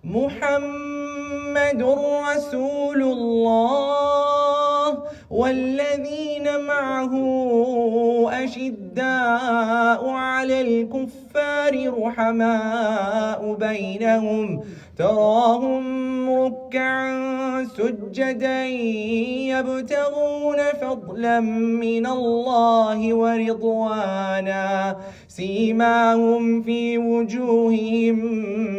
محمد رسول الله والذين معه أشداء على الكفار رحماء بينهم تراهم ركعا سجدا يبتغون فضلا من الله ورضوانا سيماهم في وجوههم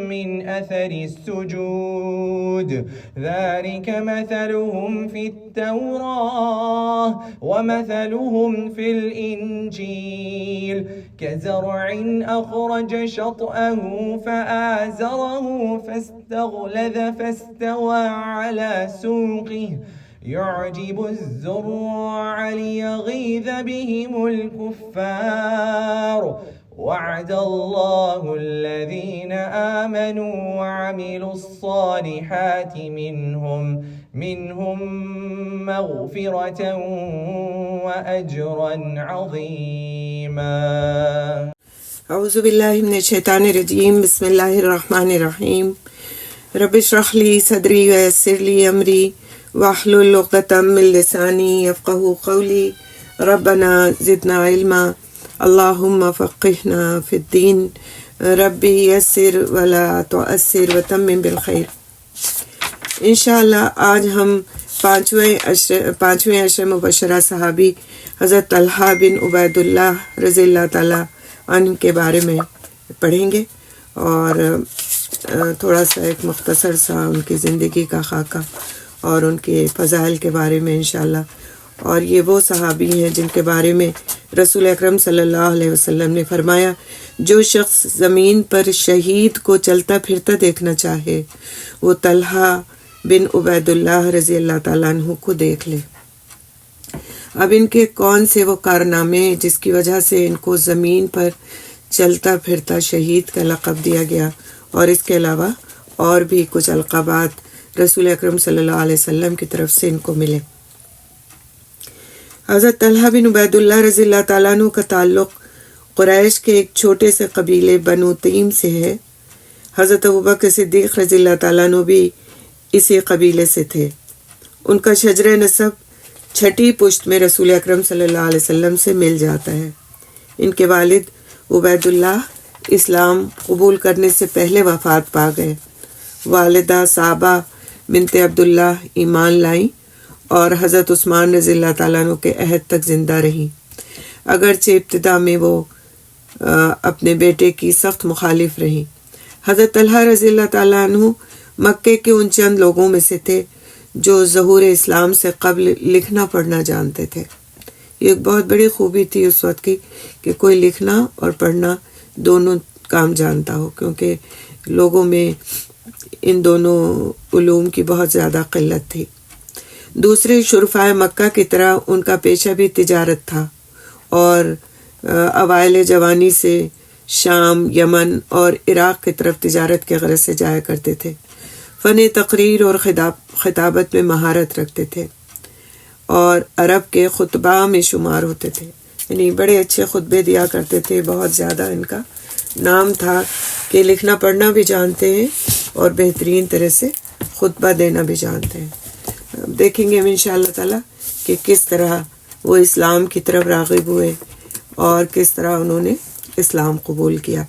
من أثر السجود ذلك مثلهم في التوراة ومثلهم في الإنجيل كزرع أخرج شطأه فآزره فاستغلظ فاستوى على سوقه يعجب الزراع ليغيظ بهم الكفار وعد الله الذين آمنوا وعملوا الصالحات منهم مغفرة وأجرا عظيما. اعوذ باللہ من الشیطان الرجیم. بسم اللہ الرحمن الرحیم. رب اشرح لی صدری ویسر لی امری واحلل عقدۃ من لسانی یفقہوا قولی. ربنا زدنا علما اللہم فقہنا فی الدین. ربی یسر ولا تعسر وتمم بالخیر. انشاءاللہ آج ہم پانچویں عشر مبشرہ صحابی حضرت طلحہ بن عبید اللہ رضی اللہ تعالیٰ عنہ کے بارے میں پڑھیں گے اور تھوڑا سا ایک مختصر سا ان کی زندگی کا خاکہ اور ان کے فضائل کے بارے میں انشاءاللہ. اور یہ وہ صحابی ہیں جن کے بارے میں رسول اکرم صلی اللہ علیہ وسلم نے فرمایا جو شخص زمین پر شہید کو چلتا پھرتا دیکھنا چاہے وہ طلحہ بن عبید اللہ رضی اللہ تعالیٰ عنہ کو دیکھ لے. اب ان کے کون سے وہ کارنامے جس کی وجہ سے ان کو زمین پر چلتا پھرتا شہید کا لقب دیا گیا اور اس کے علاوہ اور بھی کچھ القابات رسول اکرم صلی اللہ علیہ وسلم کی طرف سے ان کو ملے. حضرت طلحہ بن عبید اللہ رضی اللہ تعالیٰ عنہ کا تعلق قریش کے ایک چھوٹے سے قبیلے بنو تیم سے ہے. حضرت ابوبکر صدیق رضی اللہ تعالیٰ عنہ بھی اسی قبیلے سے تھے. ان کا شجرہ نسب چھٹی پشت میں رسول اکرم صلی اللہ علیہ وسلم سے مل جاتا ہے. ان کے والد عبید اللہ اسلام قبول کرنے سے پہلے وفات پا گئے. والدہ صحابہ بنت عبداللہ ایمان لائیں اور حضرت عثمان رضی اللہ تعالیٰ عنہ کے عہد تک زندہ رہیں، اگرچہ ابتدا میں وہ اپنے بیٹے کی سخت مخالف رہیں. حضرت طلحہ رضی اللہ تعالیٰ عنہ مکے کے ان چند لوگوں میں سے تھے جو ظہور اسلام سے قبل لکھنا پڑھنا جانتے تھے. یہ ایک بہت بڑی خوبی تھی اس وقت کی کہ کوئی لکھنا اور پڑھنا دونوں کام جانتا ہو، کیونکہ لوگوں میں ان دونوں علوم کی بہت زیادہ قلت تھی. دوسرے شرفائے مکہ کی طرح ان کا پیشہ بھی تجارت تھا اور اوائل جوانی سے شام، یمن اور عراق کی طرف تجارت کے غرض سے جایا کرتے تھے. فن تقریر اور خطابت میں مہارت رکھتے تھے اور عرب کے خطباء میں شمار ہوتے تھے، یعنی بڑے اچھے خطبے دیا کرتے تھے. بہت زیادہ ان کا نام تھا کہ لکھنا پڑھنا بھی جانتے ہیں اور بہترین طرح سے خطبہ دینا بھی جانتے ہیں. دیکھیں گے ہم انشاءاللہ تعالیٰ کہ کس طرح وہ اسلام کی طرف راغب ہوئے اور کس طرح انہوں نے اسلام قبول کیا.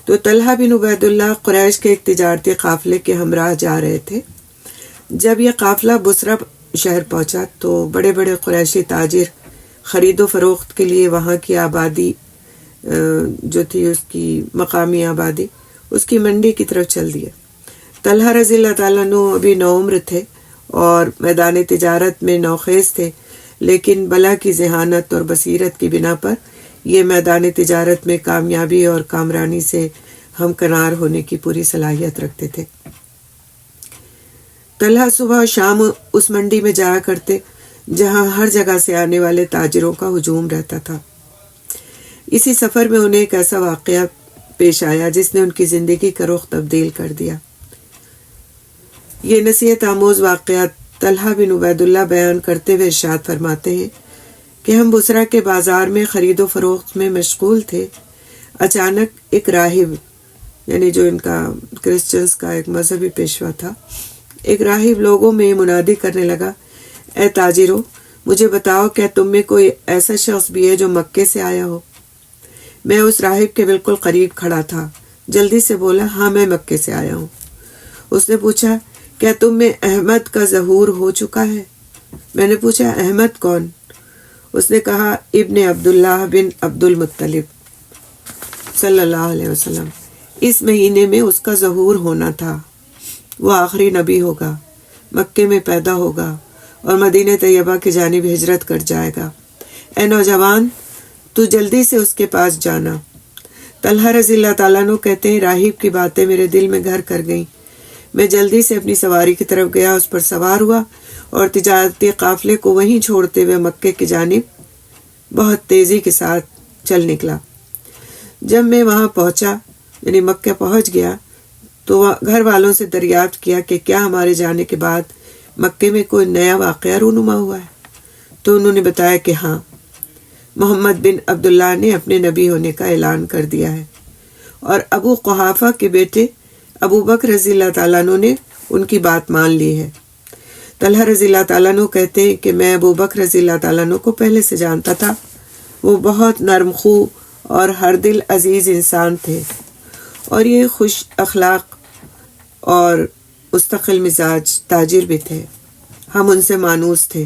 تو طلحہ بن عبید اللہ قریش کے ایک تجارتی قافلے کے ہمراہ جا رہے تھے. جب یہ قافلہ بصرہ شہر پہنچا تو بڑے بڑے قریشی تاجر خرید و فروخت کے لیے وہاں کی آبادی جو تھی اس کی مقامی آبادی اس کی منڈی کی طرف چل دیے. طلحہ رضی اللہ تعالیٰ عنہ ابھی نوعمر تھے اور میدان تجارت میں نوخیز تھے، لیکن بلا کی ذہانت اور بصیرت کی بنا پر یہ میدان تجارت میں کامیابی اور کامرانی سے ہمکنار ہونے کی پوری صلاحیت رکھتے تھے. طلحہ صبح و شام اس منڈی میں جایا کرتے جہاں ہر جگہ سے آنے والے تاجروں کا ہجوم رہتا تھا. اسی سفر میں انہیں ایک ایسا واقعہ پیش آیا جس نے ان کی زندگی کا رخ تبدیل کر دیا. یہ نصیحت آموز واقعات طلحہ بن عبید اللہ بیان کرتے ہوئے ارشاد فرماتے ہیں کہ ہم بصرہ کے بازار میں خرید و فروخت میں مشغول تھے. اچانک ایک راہب یعنی جو ان کا کرسچنز کا ایک مذہبی پیشوا تھا، ایک راہب لوگوں میں منادی کرنے لگا، اے تاجروں، مجھے بتاؤ کیا تم میں کوئی ایسا شخص بھی ہے جو مکے سے آیا ہو؟ میں اس راہب کے بالکل قریب کھڑا تھا، جلدی سے بولا، ہاں میں مکے سے آیا ہوں۔ اس نے پوچھا، کیا تم میں احمد کا ظہور ہو چکا ہے؟ میں نے پوچھا، احمد کون؟ اس نے کہا، ابن عبداللہ بن عبد المطلب صلی اللہ علیہ وسلم۔ اس مہینے میں اس کا ظہور ہونا تھا۔ وہ آخری نبی ہوگا، مکے میں پیدا ہوگا اور مدینہ طیبہ کی جانب ہجرت کر جائے گا۔ اے نوجوان، تو جلدی سے اس کے پاس جانا۔ طلحہ رضی اللہ تعالیٰ عنہ کہتے ہیں، راہب کی باتیں میرے دل میں گھر کر گئیں۔ میں جلدی سے اپنی سواری کی طرف گیا، اس پر سوار ہوا اور تجارتی قافلے کو وہیں چھوڑتے ہوئے مکے کی جانب بہت تیزی کے ساتھ چل نکلا۔ جب میں وہاں پہنچا، یعنی مکہ پہنچ گیا، تو گھر والوں سے دریافت کیا کہ کیا ہمارے جانے کے بعد مکے میں کوئی نیا واقعہ رونما ہوا ہے؟ تو انہوں نے بتایا کہ ہاں، محمد بن عبداللہ نے اپنے نبی ہونے کا اعلان کر دیا ہے، اور ابو قحافہ کے بیٹے ابو بکر رضی اللہ تعالیٰ عنہ نے ان کی بات مان لی ہے۔ طلحہ رضی اللہ تعالیٰ عنہ کہتے ہیں کہ میں ابو بکر رضی اللہ تعالیٰ عنہ کو پہلے سے جانتا تھا۔ وہ بہت نرم خو اور ہر دل عزیز انسان تھے، اور یہ خوش اخلاق اور مستقل مزاج تاجر بھی تھے۔ ہم ان سے مانوس تھے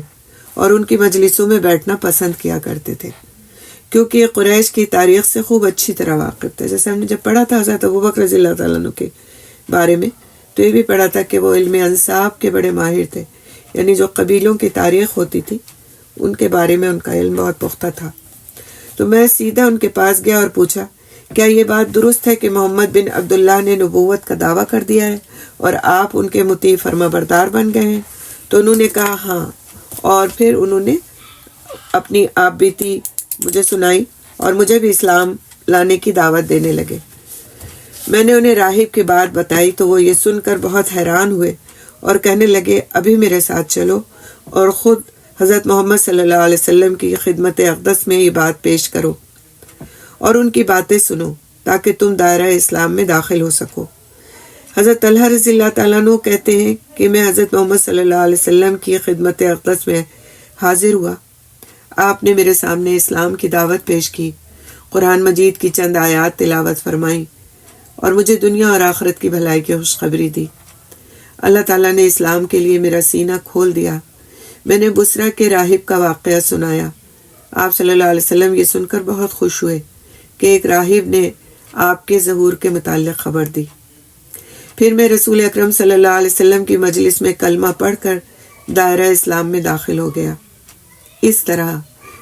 اور ان کی مجلسوں میں بیٹھنا پسند کیا کرتے تھے، کیونکہ یہ قریش کی تاریخ سے خوب اچھی طرح واقف تھے۔ جیسے ہم نے جب پڑھا تھا حضرت ابو بکر رضی اللہ تعالیٰ عنہ کے بارے میں، تو یہ بھی پڑھا تھا کہ وہ علم انساب کے بڑے ماہر تھے، یعنی جو قبیلوں کی تاریخ ہوتی تھی ان کے بارے میں ان کا علم بہت پختہ تھا۔ تو میں سیدھا ان کے پاس گیا اور پوچھا، کیا یہ بات درست ہے کہ محمد بن عبداللہ نے نبوت کا دعویٰ کر دیا ہے اور آپ ان کے مطیع فرما بردار بن گئے ہیں؟ تو انہوں نے کہا ہاں، اور پھر انہوں نے اپنی آپ بیتی مجھے سنائی اور مجھے بھی اسلام لانے کی دعوت دینے لگے۔ میں نے انہیں راہب کی بات بتائی تو وہ یہ سن کر بہت حیران ہوئے اور کہنے لگے، ابھی میرے ساتھ چلو اور خود حضرت محمد صلی اللہ علیہ وسلم کی خدمت اقدس میں یہ بات پیش کرو اور ان کی باتیں سنو تاکہ تم دائرہ اسلام میں داخل ہو سکو۔ حضرت طلحہ رضی اللہ تعالیٰ عنہ کہتے ہیں کہ میں حضرت محمد صلی اللہ علیہ وسلم کی خدمت اقدس میں حاضر ہوا۔ آپ نے میرے سامنے اسلام کی دعوت پیش کی، قرآن مجید کی چند آیات تلاوت فرمائیں اور مجھے دنیا اور آخرت کی بھلائی کی خوشخبری دی۔ اللہ تعالیٰ نے اسلام کے لیے میرا سینہ کھول دیا۔ میں نے بصرہ کے راہب کا واقعہ سنایا۔ آپ صلی اللہ علیہ وسلم یہ سن کر بہت خوش ہوئے کہ ایک راہب نے آپ کے ظہور کے متعلق خبر دی۔ پھر میں رسول اکرم صلی اللہ علیہ وسلم کی مجلس میں کلمہ پڑھ کر دائرہ اسلام میں داخل ہو گیا۔ اس طرح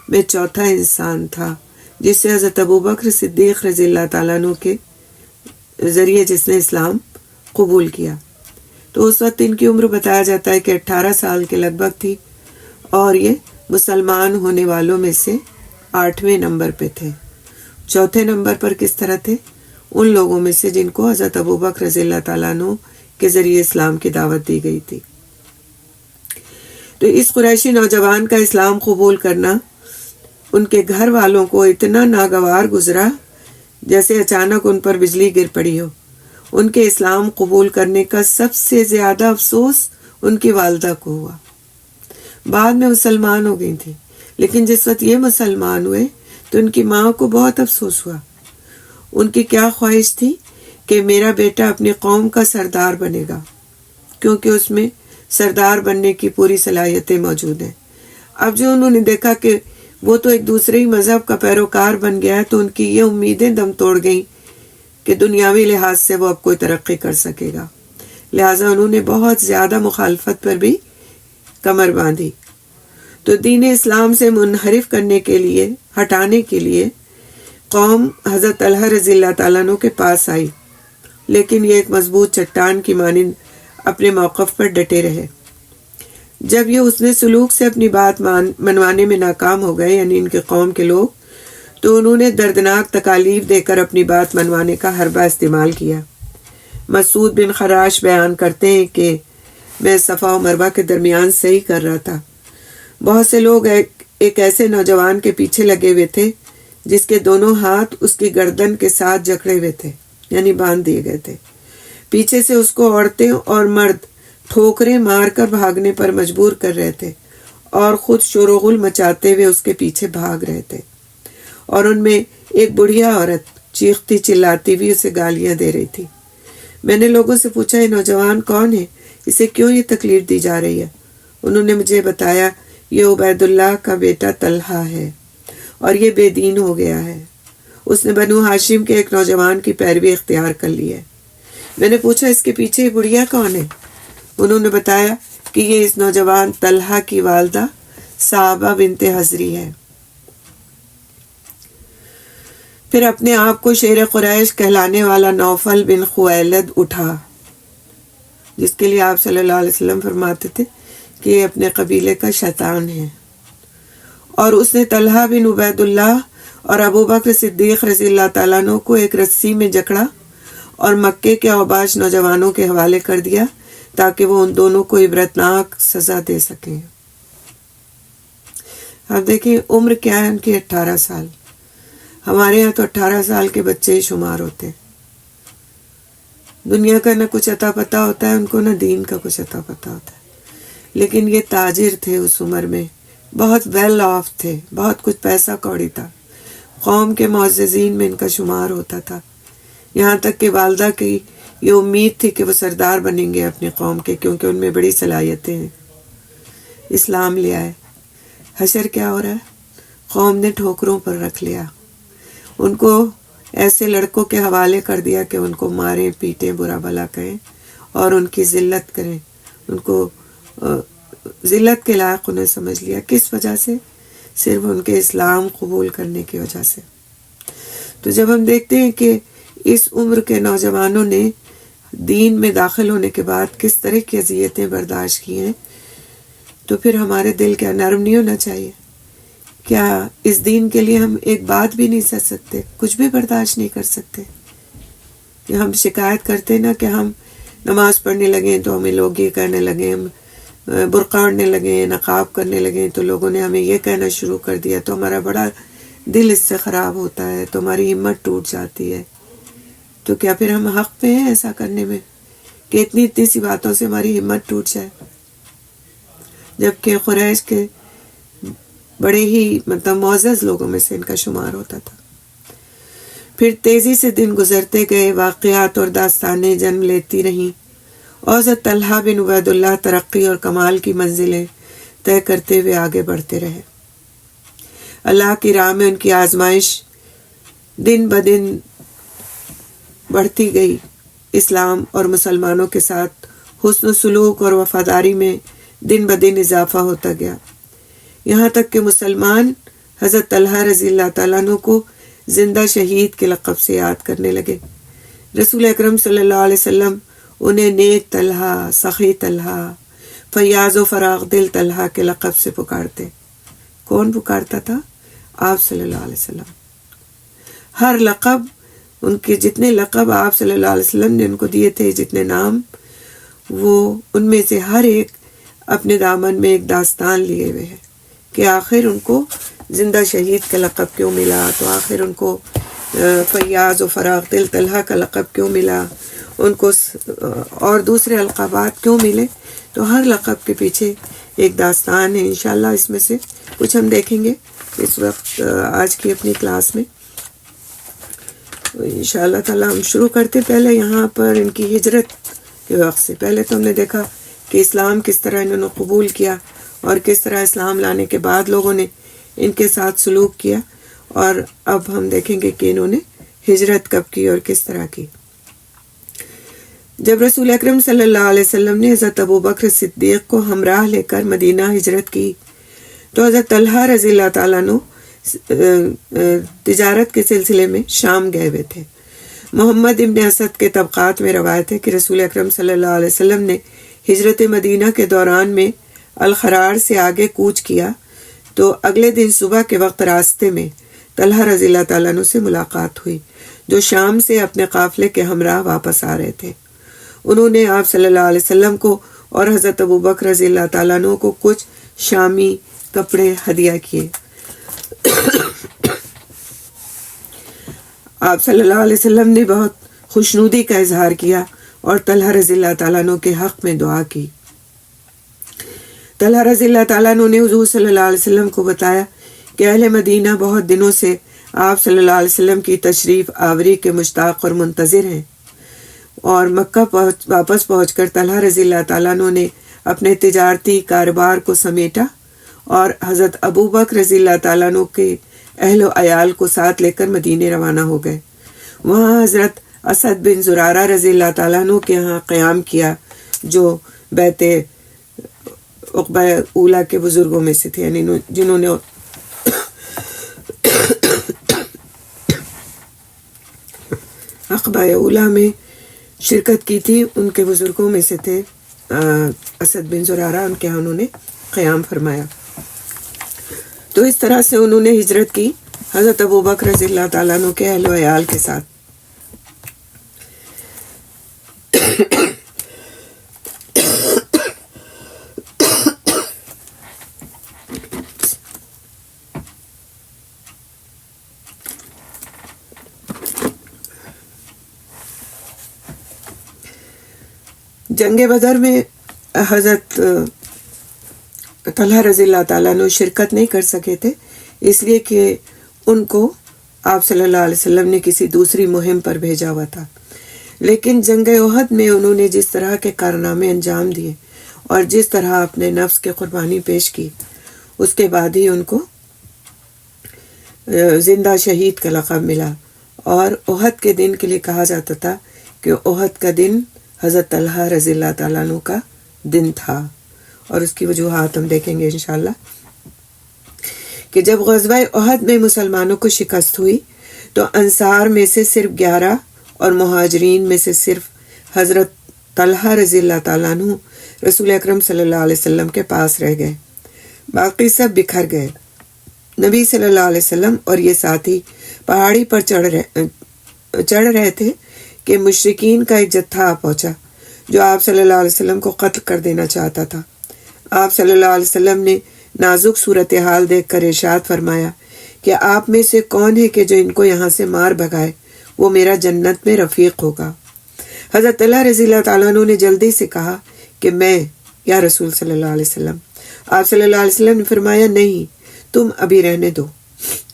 میں چوتھا انسان تھا جس سے حضرت ابو بکر صدیق رضی اللہ تعالیٰ عنہ کے ذریعے جس نے اسلام قبول کیا۔ تو اس وقت ان کی عمر بتایا جاتا ہے کہ 18 سال کے لگ بھگ تھی، اور یہ مسلمان ہونے والوں میں سے 8ویں نمبر پہ تھے۔ چوتھے نمبر پر کس طرح تھے؟ ان لوگوں میں سے جن کو حضرت ابو بکر رضی اللہ تعالیٰ عنہ کے ذریعے اسلام کی دعوت دی گئی تھی۔ تو اس قریشی نوجوان کا اسلام قبول کرنا ان کے گھر والوں کو اتنا ناگوار گزرا جیسے اچانک ان پر بجلی گر پڑی ہو۔ ان کے اسلام قبول کرنے کا سب سے زیادہ افسوس ان کی والدہ کو ہوا۔ بعد میں مسلمان ہو گئی تھی، لیکن جس وقت یہ مسلمان ہوئے تو ان کی ماں کو بہت افسوس ہوا۔ ان کی کیا خواہش تھی کہ میرا بیٹا اپنی قوم کا سردار بنے گا، کیونکہ اس میں سردار بننے کی پوری صلاحیتیں موجود ہیں۔ اب جو انہوں نے دیکھا کہ وہ تو ایک دوسرے ہی مذہب کا پیروکار بن گیا ہے، تو ان کی یہ امیدیں دم توڑ گئیں کہ دنیاوی لحاظ سے وہ اب کوئی ترقی کر سکے گا۔ لہٰذا انہوں نے بہت زیادہ مخالفت پر بھی کمر باندھی۔ تو دین اسلام سے منحرف کرنے کے لیے، ہٹانے کے لیے قوم حضرت طلحہ رضی اللہ تعالیٰ عنہ کے پاس آئی، لیکن یہ ایک مضبوط چٹان کی مانند اپنے موقف پر ڈٹے رہے۔ جب یہ حسن سلوک سے اپنی بات منوانے میں ناکام ہو گئے، یعنی ان کے قوم کے لوگ، تو انہوں نے دردناک تکالیف دے کر اپنی بات منوانے کا حربہ استعمال کیا۔ مسعود بن خراش بیان کرتے ہیں کہ میں صفا و مروہ کے درمیان صحیح کر رہا تھا۔ بہت سے لوگ ایک ایسے نوجوان کے پیچھے لگے ہوئے تھے جس کے دونوں ہاتھ اس کی گردن کے ساتھ جکڑے ہوئے تھے۔ یعنی باندھ دیے گئے تھے۔ پیچھے سے اس کو عورتیں اور مرد ٹھوکریں مار کر بھاگنے پر مجبور کر رہے تھے اور خود شور و غل مچاتے ہوئے اس کے پیچھے بھاگ رہے تھے، اور ان میں ایک بڑھیا عورت چیختی چلاتی ہوئی اسے گالیاں دے رہی تھی۔ میں نے لوگوں سے پوچھا یہ نوجوان کون ہے، اسے کیوں یہ تکلیف دی جا رہی ہے؟ انہوں نے مجھے بتایا یہ عبید اللہ کا بیٹا طلحہ ہے اور یہ بے دین ہو گیا ہے، اس نے بنو ہاشم کے ایک نوجوان کی پیروی اختیار کر لی ہے۔ میں نے پوچھا اس کے پیچھے یہ بڑھیا کون ہے؟ انہوں نے بتایا کہ یہ اس نوجوان طلحہ کی والدہ صحابہ بنت حضری ہے۔ پھر اپنے آپ کو شیر قریش کہلانے والا نوفل بن خویلد اٹھا، جس کے لیے آپ صلی اللہ علیہ وسلم فرماتے تھے کہ یہ اپنے قبیلے کا شیطان ہے، اور اس نے طلحہ بن عبید اللہ اور ابو بکر صدیق رضی اللہ تعالیٰ عنہ کو ایک رسی میں جکڑا اور مکے کے اوباش نوجوانوں کے حوالے کر دیا تاکہ وہ ان دونوں کو عبرتناک سزا دے سکیں۔ آپ دیکھیں عمر کیا ہے ان کی، 18 سال۔ ہمارے یہاں تو 18 سال کے بچے ہی شمار ہوتے ہیں۔ دنیا کا نہ کچھ عطا پتہ ہوتا ہے ان کو، نہ دین کا کچھ عطا پتہ ہوتا ہے، لیکن یہ تاجر تھے اس عمر میں، بہت ویل آف تھے، بہت کچھ پیسہ کوڑی تھا، قوم کے معززین میں ان کا شمار ہوتا تھا، یہاں تک کہ والدہ کی یہ امید تھی کہ وہ سردار بنیں گے اپنی قوم کے، کیونکہ ان میں بڑی صلاحیتیں ہیں۔ اسلام لے آئے، حشر کیا ہو رہا ہے؟ قوم نے ٹھوکروں پر رکھ لیا، ان کو ایسے لڑکوں کے حوالے کر دیا کہ ان کو ماریں پیٹیں، برا بھلا کہیں اور ان کی ذلت کریں، ان کو ذلت کے لائق انہیں سمجھ لیا۔ کس وجہ سے؟ صرف ان کے اسلام قبول کرنے کی وجہ سے۔ تو جب ہم دیکھتے ہیں کہ اس عمر کے نوجوانوں نے دین میں داخل ہونے کے بعد کس طرح کی اذیتیں برداشت کی ہیں، تو پھر ہمارے دل کیا نرم نہیں ہونا چاہیے؟ کیا اس دین کے لیے ہم ایک بات بھی نہیں سہ سکتے، کچھ بھی برداشت نہیں کر سکتے؟ کہ ہم شکایت کرتے نا کہ ہم نماز پڑھنے لگیں تو ہمیں لوگ یہ کہنے لگے، ہم برقع اوڑھنے لگے، نقاب کرنے لگے تو لوگوں نے ہمیں یہ کہنا شروع کر دیا، تو ہمارا بڑا دل اس سے خراب ہوتا ہے، تو ہماری ہمت ٹوٹ جاتی ہے۔ تو کیا پھر ہم حق پہ ہیں ایسا کرنے میں کہ اتنی سی باتوں سے ہماری ہمت ٹوٹ جائے؟ جبکہ قریش کے بڑے ہی معزز لوگوں میں سے ان کا شمار ہوتا تھا۔ پھر تیزی سے دن گزرتے گئے، واقعات اور داستانیں جنم لیتی رہیں، اور حضرت طلحہ بن عبید اللہ ترقی اور کمال کی منزلیں طے کرتے ہوئے آگے بڑھتے رہے۔ اللہ کی راہ میں ان کی آزمائش دن بدن بڑھتی گئی، اسلام اور مسلمانوں کے ساتھ حسن و سلوک اور وفاداری میں دن بدن اضافہ ہوتا گیا، یہاں تک کہ مسلمان حضرت طلحہ رضی اللہ تعالیٰ عنہ کو زندہ شہید کے لقب سے یاد کرنے لگے۔ رسول اکرم صلی اللہ علیہ وسلم انہیں نیک طلحہ، سخی طلحہ، فیاض و فراغ دل طلحہ کے لقب سے پکارتے۔ کون پکارتا تھا؟ آپ صلی اللہ علیہ وسلم۔ ہر لقب، ان کے جتنے لقب آپ صلی اللہ علیہ وسلم نے ان کو دیے تھے، جتنے نام، وہ ان میں سے ہر ایک اپنے دامن میں ایک داستان لیے ہوئے ہے کہ آخر ان کو زندہ شہید کا لقب کیوں ملا، تو آخر ان کو فیاض و فراغ دل طلحہ کا لقب کیوں ملا، ان کو اور دوسرے القابات کیوں ملے۔ تو ہر لقب کے پیچھے ایک داستان ہے۔ انشاءاللہ اس میں سے کچھ ہم دیکھیں گے اس وقت آج کی اپنی کلاس میں۔ انشاءاللہ تعالی ہم شروع کرتے پہلے یہاں پر ان کی ہجرت کے وقت سے۔ پہلے تو ہم نے دیکھا کہ اسلام کس طرح انہوں نے قبول کیا اور کس طرح اسلام لانے کے بعد لوگوں نے ان کے ساتھ سلوک کیا، اور اب ہم دیکھیں گے کہ انہوں نے ہجرت کب کی اور کس طرح کی۔ جب رسول اکرم صلی اللہ علیہ وسلم نے حضرت ابو بکر صدیق کو ہمراہ لے کر مدینہ ہجرت کی تو حضرت طلحہ رضی اللہ تعالیٰ عنہ تجارت کے سلسلے میں شام گئے ہوئے تھے۔ محمد ابن اسد کے طبقات میں روایت ہے کہ رسول اکرم صلی اللہ علیہ وسلم نے ہجرت مدینہ کے دوران میں الخرار سے آگے کوچ کیا تو اگلے دن صبح کے وقت راستے میں طلحہ رضی اللہ تعالیٰ عنہ سے ملاقات ہوئی، جو شام سے اپنے قافلے کے ہمراہ واپس آ رہے تھے۔ انہوں نے آپ صلی اللہ علیہ وسلم کو اور حضرت ابو بکر رضی اللہ تعالیٰ عنہ کو کچھ شامی کپڑے ہدیہ کیے۔ آپ صلی اللہ علیہ وسلم نے بہت خوشنودی کا اظہار کیا اور طلحہ رضی اللہ تعالیٰ عنہ کے حق میں دعا کی۔ طلحہ رضی اللہ تعالیٰ عنہ نے حضور صلی اللہ علیہ وسلم کو بتایا کہ اہل مدینہ بہت دنوں سے آپ صلی اللہ علیہ وسلم کی تشریف آوری کے مشتاق اور منتظر ہیں، اور مکہ واپس پہنچ کر طلحہ رضی اللہ تعالیٰ عنہ نے اپنے تجارتی کاروبار کو سمیٹا اور حضرت ابو بکر رضی اللہ تعالیٰ عنہ کے اہل و عیال کو ساتھ لے کر مدینے روانہ ہو گئے۔ وہاں حضرت اسد بن زرارہ رضی اللہ تعالیٰ عنہ کے ہاں قیام کیا، جو بیت عقبہ اولیٰ کے بزرگوں میں سے تھے، یعنی جنہوں نے عقبہ اولیٰ میں شرکت کی تھی، ان کے بزرگوں میں سے تھے اسد بن زرارہ، ان کے ہاں انہوں نے قیام فرمایا۔ تو اس طرح سے انہوں نے ہجرت کی حضرت ابو بکر رضی اللہ تعالیٰ عنہ کے اہل و عیال کے ساتھ۔ جنگ بدر میں حضرت طلحہ رضی اللہ تعالیٰ عنہ شرکت نہیں کر سکے تھے، اس لیے کہ ان کو آپ صلی اللہ علیہ وسلم نے کسی دوسری مہم پر بھیجا ہوا تھا۔ لیکن جنگ احد میں انہوں نے جس طرح کے کارنامے انجام دیے اور جس طرح اپنے نفس کی قربانی پیش کی، اس کے بعد ہی ان کو زندہ شہید کا لقب ملا، اور احد کے دن کے لیے کہا جاتا تھا کہ احد کا دن حضرت طلحہ رضی اللہ تعالیٰ عنہ کا دن تھا، اور اس کی وجوہات ہم دیکھیں گے انشاءاللہ۔ کہ جب غزوہ احد میں مسلمانوں کو شکست ہوئی تو انصار میں سے صرف 11 اور مہاجرین میں سے صرف حضرت طلحہ رضی اللہ تعالیٰ عنہ رسول اکرم صلی اللہ علیہ وسلم کے پاس رہ گئے، باقی سب بکھر گئے۔ نبی صلی اللہ علیہ وسلم اور یہ ساتھی پہاڑی پر چڑھ رہے تھے کہ مشرکین کا ایک جتھا آ پہنچا جو آپ صلی اللہ علیہ وسلم کو قتل کر دینا چاہتا تھا۔ آپ صلی اللہ علیہ وسلم نے نازک صورتحال دیکھ کر ارشاد فرمایا کہ آپ میں سے کون ہے کہ جو ان کو یہاں سے مار بھگائے، وہ میرا جنت میں رفیق ہوگا۔ حضرت طلحہ رضی اللہ تعالیٰ عنہ نے جلدی سے کہا کہ میں، یا رسول صلی اللہ علیہ وسلم۔ آپ صلی اللہ علیہ وسلم نے فرمایا نہیں، تم ابھی رہنے دو۔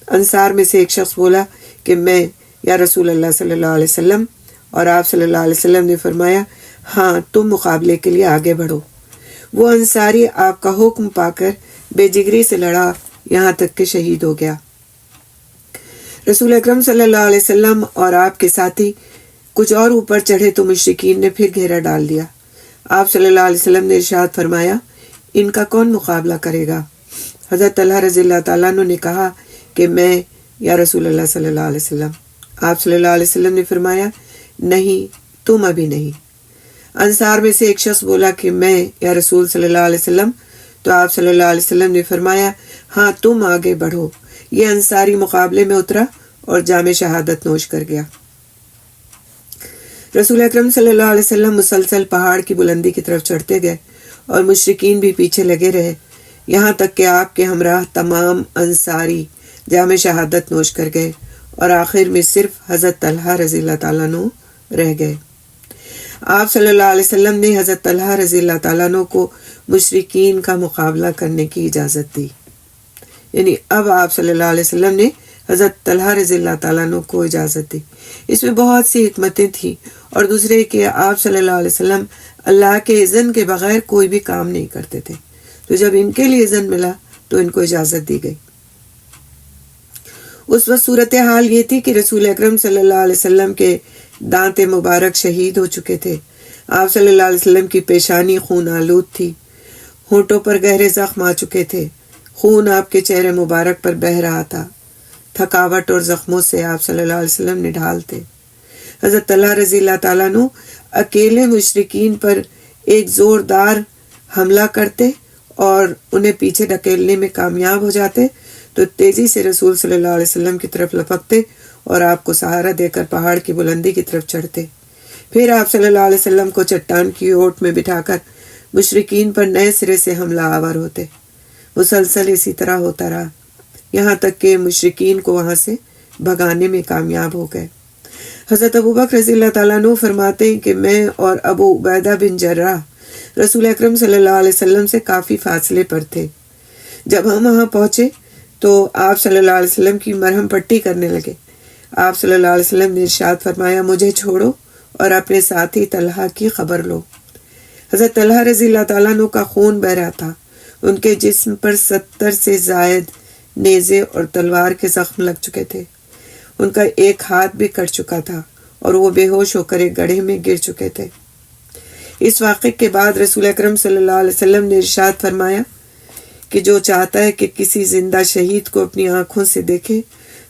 انصار میں سے ایک شخص بولا کہ میں، یا رسول اللہ صلی اللہ علیہ وسلم، اور آپ صلی اللہ علیہ وسلم نے فرمایا ہاں تم مقابلے کے لیے آگے بڑھو۔ وہ انصاری آپ کا حکم پا کر بے جگری سے لڑا، یہاں تک کہ شہید ہو گیا۔ رسول اکرم صلی اللہ علیہ وسلم اور آپ کے ساتھی کچھ اور اوپر چڑھے تو مشرکین نے پھر گھیرا ڈال دیا۔ آپ صلی اللہ علیہ وسلم نے ارشاد فرمایا ان کا کون مقابلہ کرے گا؟ حضرت طلحہ رضی اللہ تعالیٰ عنہ نے کہا کہ میں، یا رسول اللہ صلی اللہ علیہ وسلم۔ آپ صلی اللہ علیہ وسلم نے فرمایا نہیں، تم ابھی نہیں۔ انصار میں سے ایک شخص بولا کہ میں، یا رسول صلی اللہ علیہ وسلم۔ تو آپ صلی اللہ علیہ وسلم نے فرمایا ہاں تم آگے بڑھو۔ یہ انصاری مقابلے میں اترا اور جام شہادت نوش کر گیا۔ رسول اکرم صلی اللہ علیہ وسلم مسلسل پہاڑ کی بلندی کی طرف چڑھتے گئے اور مشرکین بھی پیچھے لگے رہے، یہاں تک کہ آپ کے ہمراہ تمام انصاری جام شہادت نوش کر گئے اور آخر میں صرف حضرت طلحہ رضی اللہ تعالیٰ عنہ رہ گئے۔ آپ صلی اللہ علیہ وسلم نے حضرت طلحہ رضی اللہ تعالیٰ عنہ کو مشرکین کا مقابلہ کرنے کی اجازت دی، یعنی اب آپ صلی اللہ علیہ وسلم نے حضرت طلحہ رضی اللہ تعالیٰ عنہ کو اجازت دی۔ اس میں بہت سی حکمتیں تھیں، اور دوسرے کہ آپ صلی اللہ علیہ وسلم اللہ کے اذن کے بغیر کوئی بھی کام نہیں کرتے تھے، تو جب ان کے لیے اذن ملا تو ان کو اجازت دی گئی۔ اس وقت صورتحال یہ تھی کہ رسول اکرم صلی اللہ علیہ وسلم کے دانت مبارک شہید ہو چکے تھے۔ آپ صلی اللہ علیہ وسلم کی پیشانی خون آلود تھی، ہونٹوں پر گہرے زخم آ چکے تھے، خون آپ کے چہرے مبارک پر بہہ رہا تھا۔ تھکاوٹ اور زخموں سے آپ صلی اللہ علیہ وسلم نڈھال تھے۔ حضرت طلحہ رضی اللہ تعالیٰ عنہ اکیلے مشرکین پر ایک زوردار حملہ کرتے اور انہیں پیچھے ڈھکیلنے میں کامیاب ہو جاتے تو تیزی سے رسول صلی اللہ علیہ وسلم کی طرف لپکتے اور آپ کو سہارا دے کر پہاڑ کی بلندی کی طرف چڑھتے۔ پھر آپ صلی اللہ علیہ وسلم کو چٹان کی اوٹ میں بٹھا کر مشرکین پر نئے سرے سے حملہ آور ہوتے۔ مسلسل اسی طرح ہوتا رہا، یہاں تک کہ مشرکین کو وہاں سے بھگانے میں کامیاب ہو گئے۔ حضرت ابوبکر رضی اللہ تعالیٰ عنہ فرماتے ہیں کہ میں اور ابو عبیدہ بن جراح رسول اکرم صلی اللہ علیہ وسلم سے کافی فاصلے پر تھے۔ جب ہم وہاں پہنچے تو آپ صلی اللہ علیہ وسلم کی مرہم پٹی کرنے لگے۔ آپ صلی اللہ علیہ وسلم نے ارشاد فرمایا، مجھے چھوڑو اور اپنے ساتھی طلحہ کی خبر لو۔ حضرت طلحہ رضی اللہ تعالیٰ عنہ کا خون بہہ رہا تھا۔ ان کے جسم پر 70 سے زائد نیزے اور تلوار کے زخم لگ چکے تھے۔ ان کا ایک ہاتھ بھی کٹ چکا تھا اور وہ بے ہوش ہو کر ایک گڑھے میں گر چکے تھے۔ اس واقعے کے بعد رسول اکرم صلی اللہ علیہ وسلم نے ارشاد فرمایا کہ جو چاہتا ہے کہ کسی زندہ شہید کو اپنی آنکھوں سے دیکھے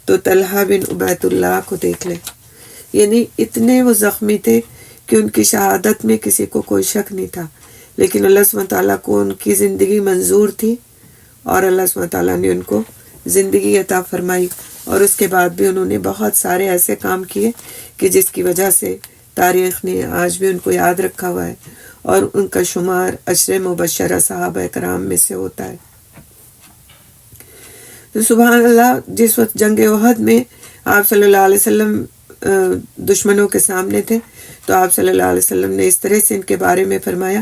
تو طلحہ بن عبید اللہ کو دیکھ لے۔ یعنی اتنے وہ زخمی تھے کہ ان کی شہادت میں کسی کو کوئی شک نہیں تھا، لیکن اللہ سبحانہ تعالیٰ کو ان کی زندگی منظور تھی اور اللہ سبحانہ تعالیٰ نے ان کو زندگی عطا فرمائی، اور اس کے بعد بھی انہوں نے بہت سارے ایسے کام کیے کہ جس کی وجہ سے تاریخ نے آج بھی ان کو یاد رکھا ہوا ہے، اور ان کا شمار عشر مبشرہ صحابہ کرام میں سے ہوتا ہے۔ تو سبحان اللہ، جس وقت جنگ احد میں آپ صلی اللہ علیہ وسلم دشمنوں کے سامنے تھے تو آپ صلی اللہ علیہ وسلم نے اس طرح سے ان کے بارے میں فرمایا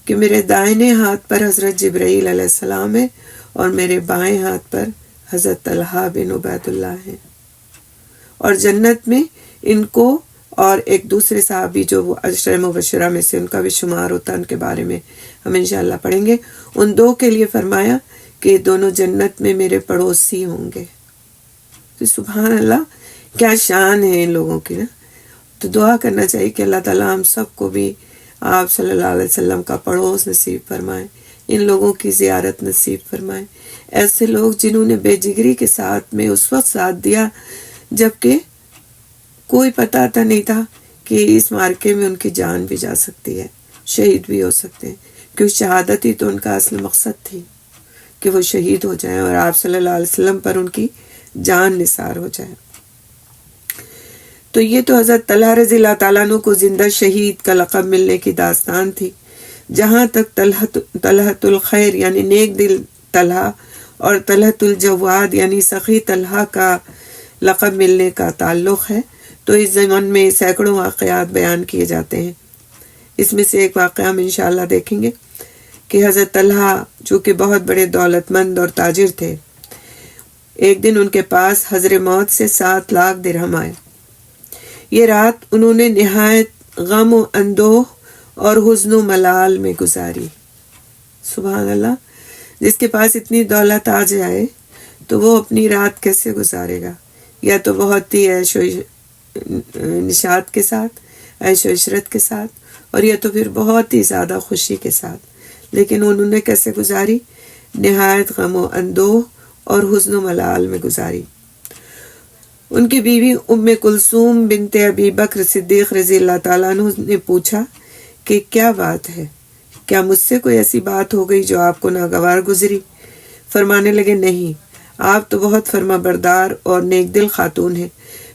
کہ میرے دائنے ہاتھ پر حضرت جبرائیل علیہ السلام ہے اور میرے بائیں ہاتھ پر حضرت طلحہ بن عبید اللہ ہیں، اور جنت میں ان کو اور ایک دوسرے صحابی جو وہ عشرہ مبشرہ میں سے ان کا بھی شمار ہوتا ہے، ان کے بارے میں ہم انشاءاللہ پڑھیں گے، ان دو کے لیے فرمایا کہ دونوں جنت میں میرے پڑوسی ہوں گے۔ تو سبحان اللہ، کیا شان ہے ان لوگوں کی نا۔ تو دعا کرنا چاہیے کہ اللہ تعالیٰ ہم سب کو بھی آپ صلی اللہ علیہ وسلم کا پڑوس نصیب فرمائے، ان لوگوں کی زیارت نصیب فرمائے، ایسے لوگ جنہوں نے بے جگری کے ساتھ میں اس وقت ساتھ دیا جبکہ کوئی پتہ تھا نہیں تھا کہ اس معرکے میں ان کی جان بھی جا سکتی ہے، شہید بھی ہو سکتے ہیں، کیونکہ شہادت ہی تو ان کا اصل مقصد تھی کہ وہ شہید ہو جائیں اور آپ صلی اللہ علیہ وسلم پر ان کی جان نثار ہو جائے۔ تو یہ تو حضرت طلحہ رضی اللہ تعالیٰ عنہ کو زندہ شہید کا لقب ملنے کی داستان تھی۔ جہاں تک طلحۃ الخیر یعنی نیک دل طلحہ اور طلحۃ الجواد یعنی سخی طلحہ کا لقب ملنے کا تعلق ہے تو اس زمن میں سینکڑوں واقعات بیان کیے جاتے ہیں۔ اس میں سے ایک واقعہ ہم انشاءاللہ دیکھیں گے کہ حضرت طلحہ جو کہ بہت بڑے دولت مند اور تاجر تھے، ایک دن ان کے پاس حضر موت سے 7 لاکھ درہم آئے۔ یہ رات انہوں نے نہایت غم و اندوہ اور حزن و ملال میں گزاری۔ سبحان اللہ، جس کے پاس اتنی دولت آ جائے تو وہ اپنی رات کیسے گزارے گا؟ یا تو بہت ہی عیش و نشاط کے ساتھ، عیش و عشرت کے ساتھ، اور یا تو پھر بہت ہی زیادہ خوشی کے ساتھ۔ لیکن انہوں نے کیسے گزاری؟ نہایت غم و اندوہ اور حزن و ملال میں گزاری۔ ان کی بیوی ام کلثوم بنت ابی بکر صدیق رضی اللہ تعالیٰ عنہ نے پوچھا کہ کیا بات ہے؟ کیا مجھ سے کوئی ایسی بات ہو گئی جو آپ کو ناگوار گزری؟ فرمانے لگے، نہیں، آپ تو بہت فرما بردار اور نیک دل خاتون ہیں۔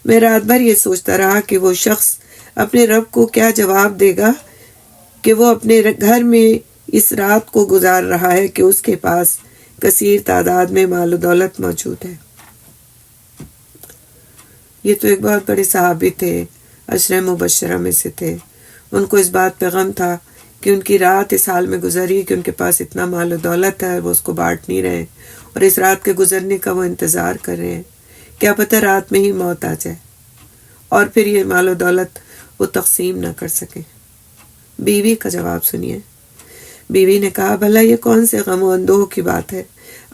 میں رات بھر یہ سوچتا رہا کہ وہ شخص اپنے رب کو کیا جواب دے گا کہ وہ اپنے گھر میں اس رات کو گزار رہا ہے کہ اس کے پاس کثیر تعداد میں مال و دولت موجود ہے۔ یہ تو ایک بہت بڑے صحابی تھے، عشرہ مبشرہ میں سے تھے۔ ان کو اس بات پہ غم تھا کہ ان کی رات اس حال میں گزری کہ ان کے پاس اتنا مال و دولت ہے، وہ اس کو بانٹ نہیں رہے، اور اس رات کے گزرنے کا وہ انتظار کر رہے ہیں، کیا پتہ رات میں ہی موت آ جائے اور پھر یہ مال و دولت وہ تقسیم نہ کر سکیں۔ بیوی کا جواب سنیے۔ بیوی نے کہا، بھلا یہ کون سے غم و اندوہ کی بات ہے؟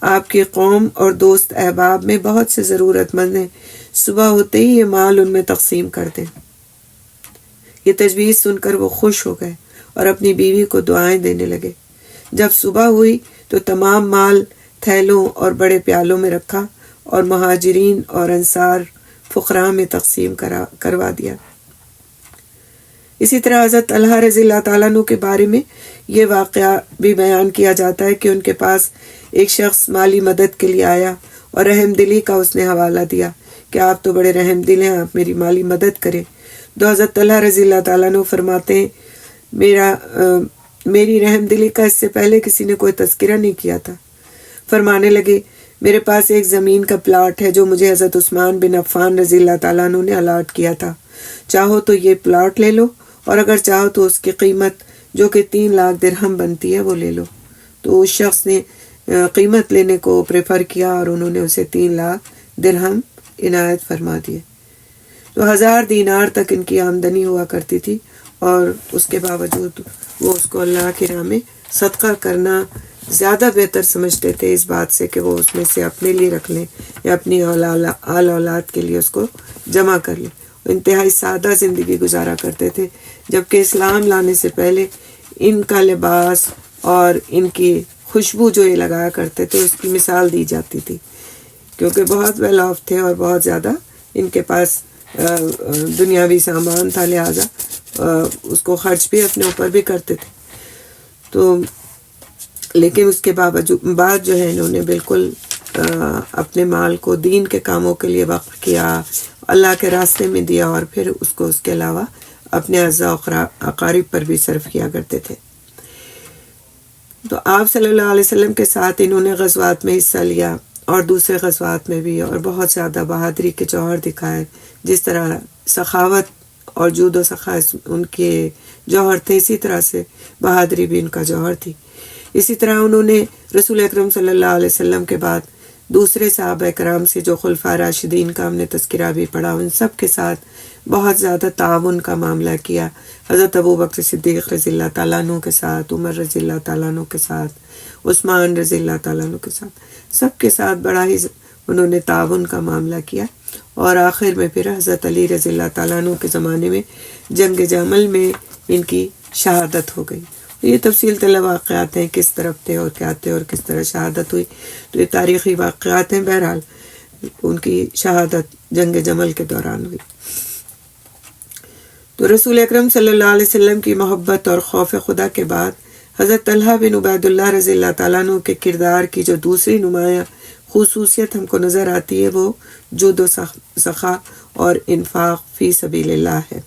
آپ کی قوم اور دوست احباب میں بہت سے ضرورت مند ہیں، صبح ہوتے ہی یہ مال ان میں تقسیم کر دیں۔ یہ تجویز سن کر وہ خوش ہو گئے اور اپنی بیوی کو دعائیں دینے لگے۔ جب صبح ہوئی تو تمام مال تھیلوں اور بڑے پیالوں میں رکھا اور مہاجرین اور انصار فقراء میں تقسیم کروا دیا۔ اسی طرح حضرت طلحہ رضی اللہ تعالیٰ عنہ کے بارے میں یہ واقعہ بھی بیان کیا جاتا ہے کہ ان کے پاس ایک شخص مالی مدد کے لیے آیا اور رحم دلی کا اس نے حوالہ دیا کہ آپ تو بڑے رحم دل ہیں، آپ میری مالی مدد کریں۔ تو حضرت طلحہ رضی اللہ تعالیٰ عنہ فرماتے ہیں، میری رحم دلی کا اس سے پہلے کسی نے کوئی تذکرہ نہیں کیا تھا۔ فرمانے لگے، میرے پاس ایک زمین کا پلاٹ ہے جو مجھے حضرت عثمان بن عفان رضی اللہ تعالیٰ عنہ نے الاٹ کیا تھا، چاہو تو یہ پلاٹ لے لو، اور اگر چاہو تو اس کی قیمت جو کہ 3 لاکھ درہم بنتی ہے وہ لے لو۔ تو اس شخص نے قیمت لینے کو پریفر کیا اور انہوں نے اسے 3 لاکھ درہم عنایت فرما دیے۔ تو 1000 دینار تک ان کی آمدنی ہوا کرتی تھی، اور اس کے باوجود وہ اس کو اللہ کی راہ میں صدقہ کرنا زیادہ بہتر سمجھتے تھے اس بات سے کہ وہ اس میں سے اپنے لیے رکھ لیں یا اپنی آل اولاد کے لیے اس کو جمع کر لیں۔ انتہائی سادہ زندگی گزارا کرتے تھے، جبکہ اسلام لانے سے پہلے ان کا لباس اور ان کی خوشبو جو یہ لگایا کرتے تھے اس کی مثال دی جاتی تھی، کیونکہ بہت ویل آف تھے اور بہت زیادہ ان کے پاس دنیاوی سامان تھا، لہٰذا اس کو خرچ بھی اپنے اوپر بھی کرتے تھے۔ تو لیکن اس کے بعد جو ہے انہوں نے بالکل اپنے مال کو دین کے کاموں کے لیے وقف کیا، اللہ کے راستے میں دیا، اور پھر اس کو اس کے علاوہ اپنے اعزاء و اقارب پر بھی صرف کیا کرتے تھے۔ تو آپ صلی اللہ علیہ وسلم کے ساتھ انہوں نے غزوات میں حصہ لیا، اور دوسرے غزوات میں بھی، اور بہت زیادہ بہادری کے جوہر دکھائے۔ جس طرح سخاوت اور جود و سخا ان کے جوہر تھے، اسی طرح سے بہادری بھی ان کا جوہر تھی۔ اسی طرح انہوں نے رسول اکرم صلی اللہ علیہ وسلم کے بعد دوسرے صحابہ کرام سے جو خلفاء راشدین کا ہم نے تذکرہ بھی پڑھا، ان سب کے ساتھ بہت زیادہ تعاون کا معاملہ کیا۔ حضرت ابوبکر صدیق رضی اللہ تعالیٰ عنہ کے ساتھ، عمر رضی اللہ تعالیٰ عنہ کے ساتھ، عثمان رضی اللہ تعالیٰ عنہ کے ساتھ، سب کے ساتھ بڑا ہی انہوں نے تعاون کا معاملہ کیا۔ اور آخر میں پھر حضرت علی رضی اللہ تعالیٰ عنہ کے زمانے میں جنگ جمل میں ان کی شہادت ہو گئی۔ یہ تفصیل طلب واقعات ہیں، کس طرف تھے اور کیا تھے اور کس طرح شہادت ہوئی، تو یہ تاریخی واقعات ہیں۔ بہرحال ان کی شہادت جنگ جمل کے دوران ہوئی۔ تو رسول اکرم صلی اللہ علیہ وسلم کی محبت اور خوف خدا کے بعد حضرت طلحہ بن عبید اللہ رضی اللہ تعالیٰ عنہ کے کردار کی جو دوسری نمایاں خصوصیت ہم کو نظر آتی ہے، وہ جود و سخا اور انفاق فی سبیل اللہ ہے،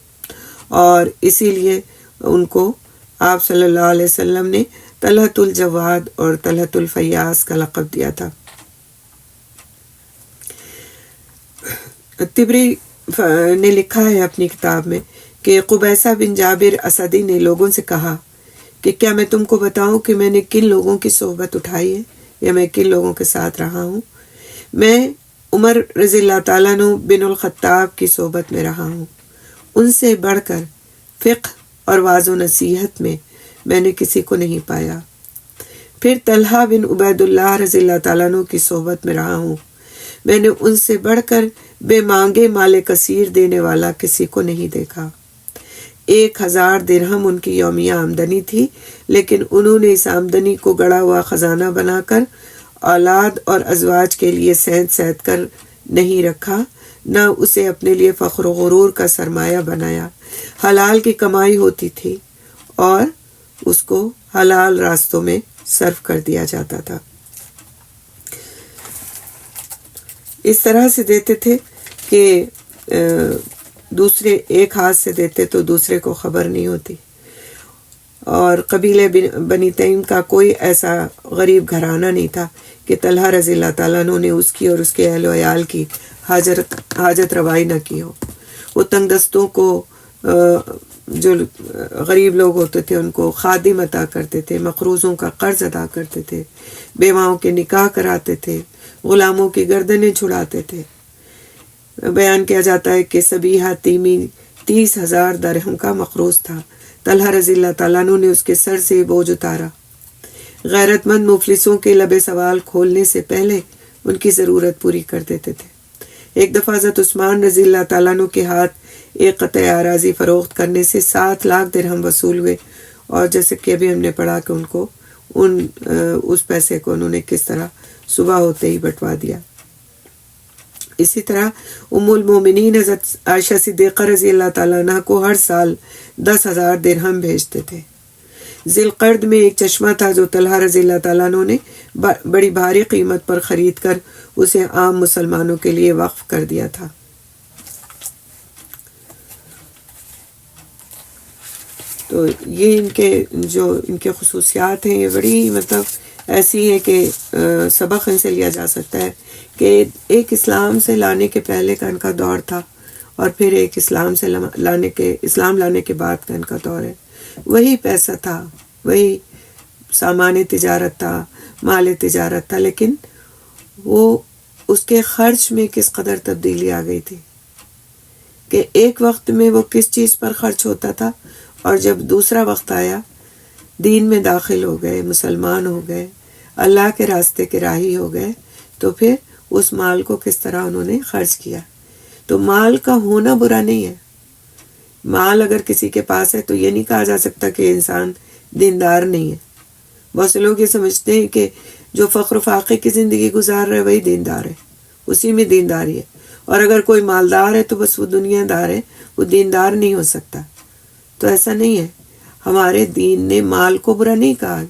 اور اسی لیے ان کو آپ صلی اللہ علیہ وسلم نے طلحۃ الجواد اور طلحۃ الفیاض کا لقب دیا تھا۔ طبری نے لکھا ہے اپنی کتاب میں کہ قبیصہ بن جابر اسدی نے لوگوں سے کہا کہ کیا میں تم کو بتاؤں کہ میں نے کن لوگوں کی صحبت اٹھائی ہے یا میں کن لوگوں کے ساتھ رہا ہوں؟ میں عمر رضی اللہ تعالیٰ عنہ بن الخطاب کی صحبت میں رہا ہوں، ان سے بڑھ کر فقہ اور واعظ و نصیحت میں نے کسی کو نہیں پایا۔ پھر طلحہ بن عبید اللہ رضی اللہ تعالیٰ عنہ کی صحبت میں رہا ہوں، میں نے ان سے بڑھ کر بے مانگے مال کثیر دینے والا کسی کو نہیں دیکھا۔ 1000 درہم ان کی یومیہ آمدنی تھی، لیکن انہوں نے اس آمدنی کو گڑا ہوا خزانہ بنا کر اولاد اور ازواج کے لیے سینت کر نہیں رکھا، نہ اسے اپنے لیے فخر و غرور کا سرمایہ بنایا۔ حلال کی کمائی ہوتی تھی اور اس کو حلال راستوں میں صرف کر دیا جاتا تھا۔ اس طرح سے دیتے تھے کہ دوسرے ایک ہاتھ سے دیتے تو دوسرے کو خبر نہیں ہوتی۔ اور قبیلے بنی تیم کا کوئی ایسا غریب گھرانہ نہیں تھا کہ طلحہ رضی اللہ تعالیٰ عنہ نے اس کی اور اس کے اہل و عیال کی حاجت روائی نہ کی ہو۔ وہ تنگ دستوں کو، جو غریب لوگ ہوتے تھے، ان کو خادم عطا کرتے تھے، مقروضوں کا قرض ادا کرتے تھے، بیواؤں کے نکاح کراتے تھے، غلاموں کی گردنیں چھڑاتے تھے۔ بیان کیا جاتا ہے کہ سبیحہ تیمی 30,000 درہم کا مقروض تھا۔ طلحہ رضی اللہ تعالیٰ عنہ نے اس کے سر سے بوجھ اتارا۔ غیرت مند مفلسوں کے لبے سوال کھولنے سے پہلے ان کی ضرورت پوری کر دیتے تھے۔ ایک دفعہ حضرت عثمان رضی اللہ تعالیٰ عنہ کے ہاتھ ایک قطع اراضی فروخت کرنے سے 7 لاکھ درہم وصول ہوئے، اور جیسے کہ ابھی ہم نے پڑھا کہ ان کو اس پیسے کو انہوں نے کس طرح صبح ہوتے ہی بٹوا دیا۔ اسی طرح ام المومنین حضرت عائشہ صدیقہ رضی اللہ تعالیٰ عنہ کو ہر سال 10,000 درہم بھیجتے تھے۔ ذی القرد میں ایک چشمہ تھا جو طلحہ رضی اللہ تعالیٰ عنہ نے بڑی بھاری قیمت پر خرید کر اسے عام مسلمانوں کے لیے وقف کر دیا تھا۔ تو یہ ان کے خصوصیات ہیں، یہ بڑی ایسی ہے کہ سبق ان سے لیا جا سکتا ہے کہ ایک اسلام سے لانے کے پہلے کا ان کا دور تھا، اور پھر ایک اسلام لانے کے بعد کا ان کا دور ہے۔ وہی پیسہ تھا، وہی سامان تجارت تھا، مال تجارت تھا، لیکن وہ اس کے خرچ میں کس قدر تبدیلی آ گئی تھی کہ ایک وقت میں وہ کس چیز پر خرچ ہوتا تھا، اور جب دوسرا وقت آیا دین میں داخل ہو گئے، مسلمان ہو گئے، اللہ کے راستے کے راہی ہو گئے، تو پھر اس مال کو کس طرح انہوں نے خرچ کیا۔ تو مال کا ہونا برا نہیں ہے۔ مال اگر کسی کے پاس ہے تو یہ نہیں کہا جا سکتا کہ انسان دیندار نہیں ہے۔ بہت سے لوگ یہ سمجھتے ہیں کہ جو فقر و فاقے کی زندگی گزار رہے وہی دیندار ہے، اسی میں دینداری ہے، اور اگر کوئی مالدار ہے تو بس وہ دنیا دار ہے، وہ دیندار نہیں ہو سکتا۔ تو ایسا نہیں ہے۔ ہمارے دین نے مال کو برا نہیں کہا،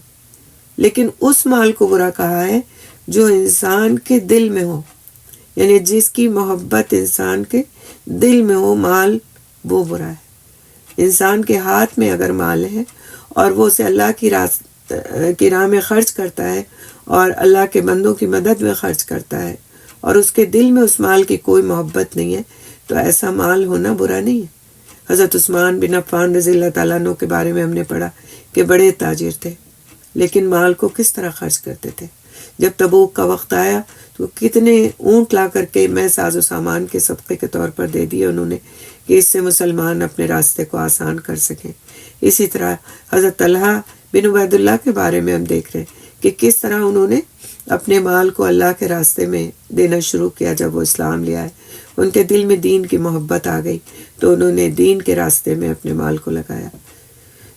لیکن اس مال کو برا کہا ہے جو انسان کے دل میں ہو، یعنی جس کی محبت انسان کے دل میں ہو، مال وہ برا ہے۔ انسان کے ہاتھ میں اگر مال ہے اور وہ اسے اللہ کی راہ میں خرچ کرتا ہے اور اللہ کے بندوں کی مدد میں خرچ کرتا ہے، اور اس کے دل میں اس مال کی کوئی محبت نہیں ہے، تو ایسا مال ہونا برا نہیں ہے۔ حضرت عثمان بن عفان رضی اللہ تعالیٰ عنہ کے بارے میں ہم نے پڑھا کہ بڑے تاجر تھے، لیکن مال کو کس طرح خرچ کرتے تھے۔ جب تبوک کا وقت آیا تو کتنے اونٹ لا کر کے میں ساز و سامان کے صدقے کے طور پر دے دیے انہوں نے کہ اس سے مسلمان اپنے راستے کو آسان کر سکیں۔ اسی طرح حضرت طلحہ بن عبید اللہ کے بارے میں ہم دیکھ رہے ہیں کہ کس طرح انہوں نے اپنے مال کو اللہ کے راستے میں دینا شروع کیا۔ جب وہ اسلام لے آئے، ان کے دل میں دین کی محبت آ گئی تو انہوں نے دین کے راستے میں اپنے مال کو لگایا۔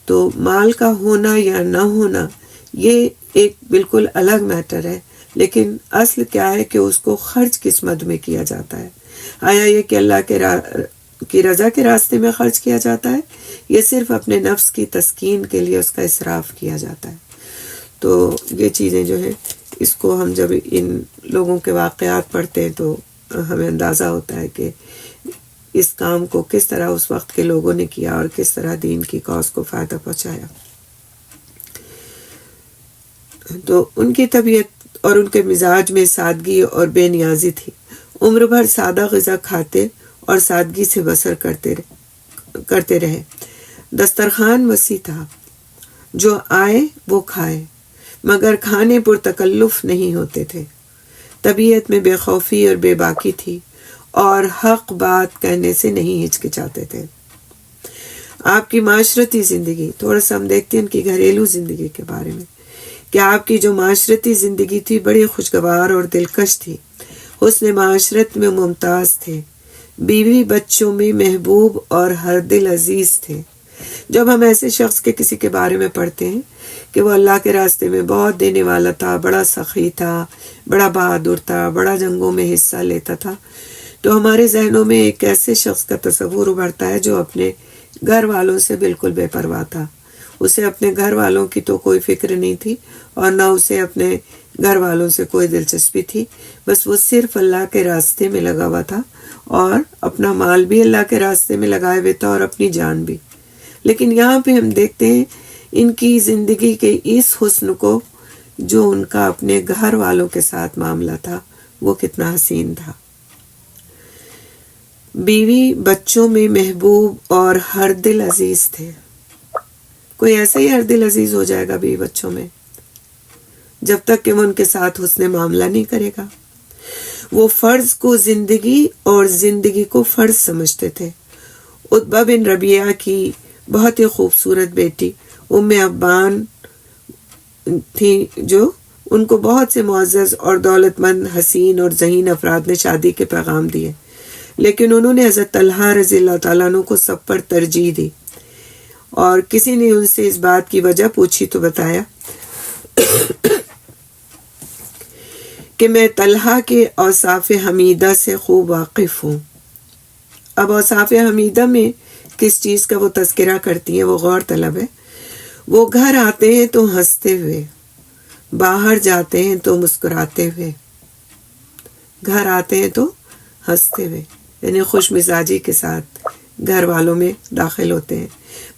تو مال کا ہونا یا نہ ہونا یہ ایک بالکل الگ میٹر ہے، لیکن اصل کیا ہے کہ اس کو خرچ کس مد میں کیا جاتا ہے۔ آیا یہ کہ اللہ کی رضا کے راستے میں خرچ کیا جاتا ہے، یہ صرف اپنے نفس کی تسکین کے لیے اس کا اسراف کیا جاتا ہے۔ تو یہ چیزیں جو ہیں، اس کو ہم جب ان لوگوں کے واقعات پڑھتے ہیں تو ہمیں اندازہ ہوتا ہے کہ اس کام کو کس طرح اس وقت کے لوگوں نے کیا اور کس طرح دین کی کاز کو فائدہ پہنچایا۔ تو ان کی طبیعت اور ان کے مزاج میں سادگی اور بے نیازی تھی۔ عمر بھر سادہ غذا کھاتے اور سادگی سے بسر کرتے رہے۔ دسترخوان وسیع تھا، جو آئے وہ کھائے، مگر کھانے پر تکلف نہیں ہوتے تھے۔ طبیعت میں بے خوفی اور بے باکی تھی، اور حق بات کہنے سے نہیں ہچکچاتے تھے۔ آپ کی معاشرتی زندگی، تھوڑا سا ہم دیکھتے ہیں ان کی گھریلو زندگی کے بارے میں، کہ آپ کی جو معاشرتی زندگی تھی بڑی خوشگوار اور دلکش تھی۔ حسن معاشرت میں ممتاز تھے، بیوی بچوں میں محبوب اور ہر دل عزیز تھے۔ جب ہم ایسے شخص کے کسی کے بارے میں پڑھتے ہیں کہ وہ اللہ کے راستے میں بہت دینے والا تھا، بڑا سخی تھا، بڑا بہادر تھا، بڑا جنگوں میں حصہ لیتا تھا، تو ہمارے ذہنوں میں ایک ایسے شخص کا تصور ابھرتا ہے جو اپنے گھر والوں سے بالکل بے پرواہ تھا۔ اسے اپنے گھر والوں کی تو کوئی فکر نہیں تھی، اور نہ اسے اپنے گھر والوں سے کوئی دلچسپی تھی، بس وہ صرف اللہ کے راستے میں لگا ہوا تھا، اور اپنا مال بھی اللہ کے راستے میں لگائے ہوئے تھا اور اپنی جان بھی۔ لیکن یہاں پہ ہم دیکھتے ہیں ان کی زندگی کے اس حسن کو، جو ان کا اپنے گھر والوں کے ساتھ معاملہ تھا، وہ کتنا حسین تھا۔ بیوی بچوں میں محبوب اور ہر دل عزیز تھے۔ کوئی ایسا ہی ہر دل عزیز ہو جائے گا بیوی بچوں میں جب تک کہ وہ ان کے ساتھ حسن معاملہ نہیں کرے گا۔ وہ فرض کو زندگی اور زندگی کو فرض سمجھتے تھے۔ عتبہ بن ربیعہ کی بہت ہی خوبصورت بیٹی ام ابان تھی، جو ان کو بہت سے معزز اور دولت مند، حسین اور ذہین افراد نے شادی کے پیغام دیے، لیکن انہوں نے حضرت طلحہ رضی اللہ تعالیٰ عنہ کو سب پر ترجیح دی۔ اور کسی نے ان سے اس بات کی وجہ پوچھی تو بتایا کہ میں طلحہ کے اوصاف حمیدہ سے خوب واقف ہوں۔ اب اوصاف حمیدہ میں کس چیز کا وہ تذکرہ کرتی ہیں وہ غور طلب ہے۔ وہ گھر آتے ہیں تو ہنستے ہوئے، باہر جاتے ہیں تو مسکراتے ہوئے۔ گھر آتے ہیں تو ہنستے ہوئے، یعنی خوش مزاجی کے ساتھ گھر والوں میں داخل ہوتے ہیں،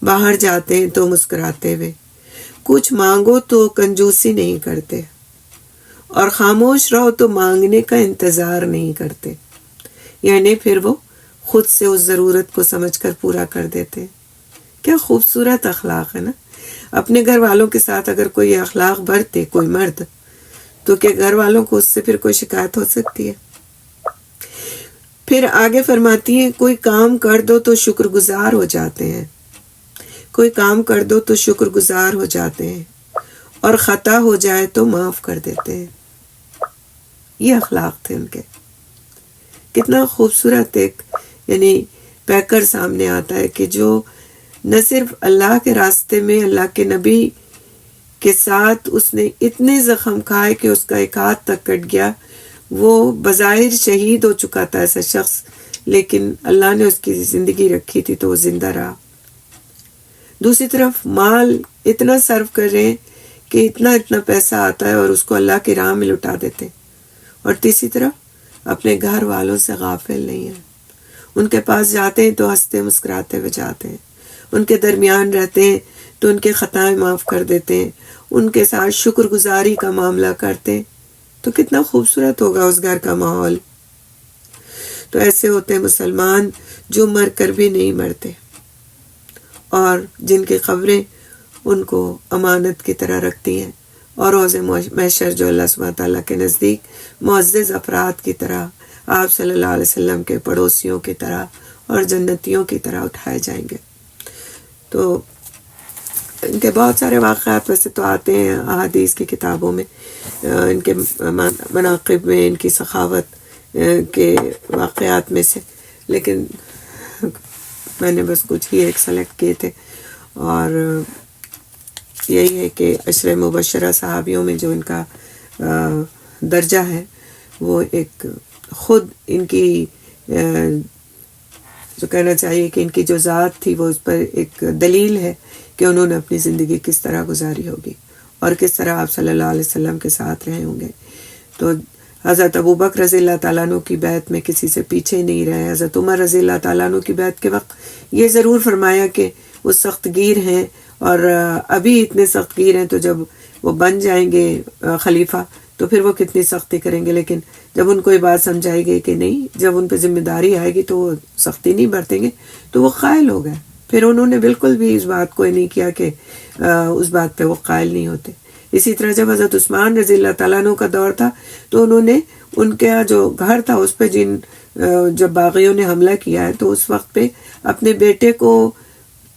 باہر جاتے ہیں تو مسکراتے ہوئے، کچھ مانگو تو کنجوسی نہیں کرتے، اور خاموش رہو تو مانگنے کا انتظار نہیں کرتے، یعنی پھر وہ خود سے اس ضرورت کو سمجھ کر پورا کر دیتے ہیں۔ کیا خوبصورت اخلاق ہے نا۔ اپنے گھر والوں کے ساتھ اگر کوئی اخلاق برتے کوئی مرد، تو کہ گھر والوں کو اس سے پھر کوئی شکایت ہو سکتی ہے؟ پھر آگے فرماتی ہیں کوئی کام کر دو تو شکر گزار ہو جاتے ہیں، کوئی کام کر دو تو شکر گزار ہو جاتے ہیں، اور خطا ہو جائے تو معاف کر دیتے ہیں۔ یہ اخلاق تھے ان کے۔ کتنا خوبصورت ایک یعنی پیکر سامنے آتا ہے کہ جو نہ صرف اللہ کے راستے میں اللہ کے نبی کے ساتھ اس نے اتنے زخم کھائے کہ اس کا ایک ہاتھ تک کٹ گیا، وہ بظاہر شہید ہو چکا تھا ایسا شخص، لیکن اللہ نے اس کی زندگی رکھی تھی تو وہ زندہ رہا۔ دوسری طرف مال اتنا صرف کر رہے ہیں کہ اتنا پیسہ آتا ہے اور اس کو اللہ کی راہ میں لٹا دیتے ہیں، اور تیسری طرف اپنے گھر والوں سے غافل نہیں ہیں، ان کے پاس جاتے ہیں تو ہنستے مسکراتے ہوئے جاتے ہیں، ان کے درمیان رہتے ہیں تو ان کے خطائیں معاف کر دیتے ہیں، ان کے ساتھ شکر گزاری کا معاملہ کرتے ہیں، تو کتنا خوبصورت ہوگا اس گھر کا ماحول۔ تو ایسے ہوتے ہیں مسلمان جو مر کر بھی نہیں مرتے، اور جن کی خبریں ان کو امانت کی طرح رکھتی ہیں، اور روز محشر جو اللہ سبحانہ تعالیٰ کے نزدیک معزز افراد کی طرح، آپ صلی اللہ علیہ وسلم کے پڑوسیوں کی طرح اور جنتیوں کی طرح اٹھائے جائیں گے۔ تو ان کے بہت سارے واقعات ویسے تو آتے ہیں احادیث کی کتابوں میں، ان کے مناقب میں، ان کی سخاوت کے واقعات میں سے، لیکن میں نے بس کچھ ہی ایک سلیکٹ کیے تھے، اور یہی ہے کہ عشر مبشرہ صحابیوں میں جو ان کا درجہ ہے، وہ ایک خود ان کی جو کہنا چاہیے کہ ان کی جو ذات تھی وہ اس پر ایک دلیل ہے کہ انہوں نے اپنی زندگی کس طرح گزاری ہوگی اور کس طرح آپ صلی اللہ علیہ وسلم کے ساتھ رہے ہوں گے۔ تو حضرت ابوبکر رضی اللہ تعالیٰ عنہ کی بیعت میں کسی سے پیچھے نہیں رہے۔ حضرت عمر رضی اللہ تعالیٰ عنہ کی بیعت کے وقت یہ ضرور فرمایا کہ وہ سخت گیر ہیں، اور ابھی اتنے سخت گیر ہیں، تو جب وہ بن جائیں گے خلیفہ تو پھر وہ کتنی سختی کریں گے، لیکن جب ان کو یہ بات سمجھائی گئی کہ نہیں، جب ان پہ ذمہ داری آئے گی تو وہ سختی نہیں برتیں گے، تو وہ قائل ہو گئے۔ پھر انہوں نے بالکل بھی اس بات کو نہیں کیا کہ اس بات پہ وہ قائل نہیں ہوتے۔ اسی طرح جب حضرت عثمان رضی اللہ تعالیٰ عنہ کا دور تھا تو انہوں نے ان کا جو گھر تھا اس پہ جب باغیوں نے حملہ کیا ہے تو اس وقت پہ اپنے بیٹے کو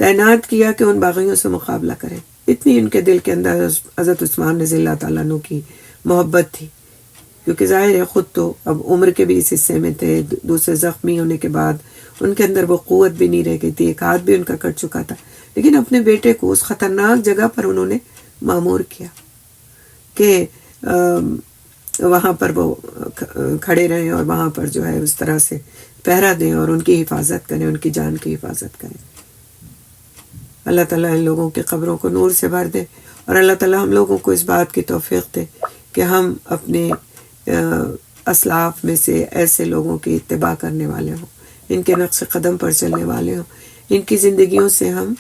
تعینات کیا کہ ان باغیوں سے مقابلہ کریں۔ اتنی ان کے دل کے اندر حضرت عثمان رضی اللہ تعالیٰ عنہ کی محبت تھی، کیونکہ ظاہر ہے خود تو اب عمر کے بھی اس حصے میں تھے، دوسرے زخمی ہونے کے بعد ان کے اندر وہ قوت بھی نہیں رہ گئی تھی، ایک ہاتھ بھی ان کا کٹ چکا تھا، لیکن اپنے بیٹے کو اس خطرناک جگہ پر انہوں نے مامور کیا کہ وہاں پر وہ کھڑے رہیں اور وہاں پر جو ہے اس طرح سے پہرا دیں اور ان کی حفاظت کریں، ان کی جان کی حفاظت کریں۔ اللہ تعالیٰ ان لوگوں کی قبروں کو نور سے بھر دے، اور اللہ تعالیٰ ہم لوگوں کو اس بات کی توفیق دے کہ ہم اپنے اسلاف میں سے ایسے لوگوں کی اتباع کرنے والے ہوں، ان کے نقش قدم پر چلنے والے ہوں، ان کی زندگیوں سے ہم